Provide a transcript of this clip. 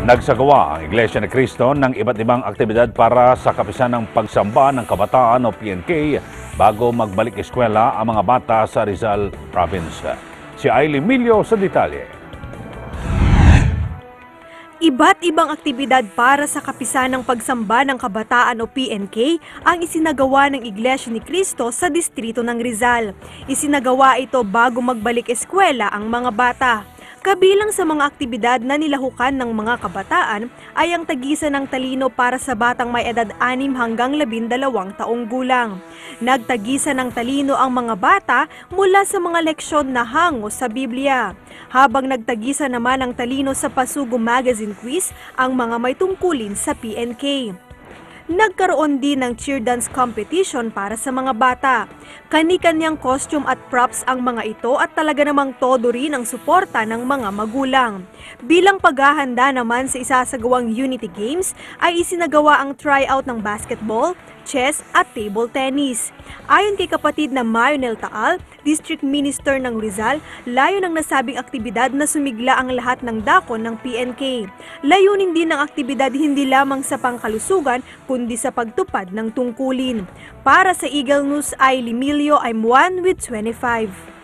Nagsagawa ang Iglesia ni Cristo ng iba't ibang aktibidad para sa kapisan ng pagsamba ng kabataan o PNK bago magbalik eskwela ang mga bata sa Rizal Province. Si Ailey Milio sa detalye. Iba't ibang aktibidad para sa kapisan ng pagsamba ng kabataan o PNK ang isinagawa ng Iglesia ni Cristo sa distrito ng Rizal. Isinagawa ito bago magbalik eskwela ang mga bata. Kabilang sa mga aktibidad na nilahukan ng mga kabataan ay ang tagisan ng talino para sa batang may edad 6 hanggang 12 taong gulang. Nagtagisan ng talino ang mga bata mula sa mga leksyon na hango sa Biblia. Habang nagtagisan naman ang talino sa Pasugo Magazine Quiz ang mga may tungkulin sa PNK. Nagkaroon din ng cheer dance competition para sa mga bata. Kani-kanyang costume at props ang mga ito at talaga namang todo rin ang suporta ng mga magulang. Bilang paghahanda naman sa isasagawang Unity Games ay isinagawa ang tryout ng basketball, chess at table tennis. Ayon kay kapatid na Mayonel Taal, District Minister ng Rizal, layo ng nasabing aktibidad na sumigla ang lahat ng dakon ng PNK. Layunin din ng aktibidad hindi lamang sa pangkalusugan kundi sa pagtupad ng tungkulin. Para sa Eagle News, Ailey Milio, I'm 1 with 25.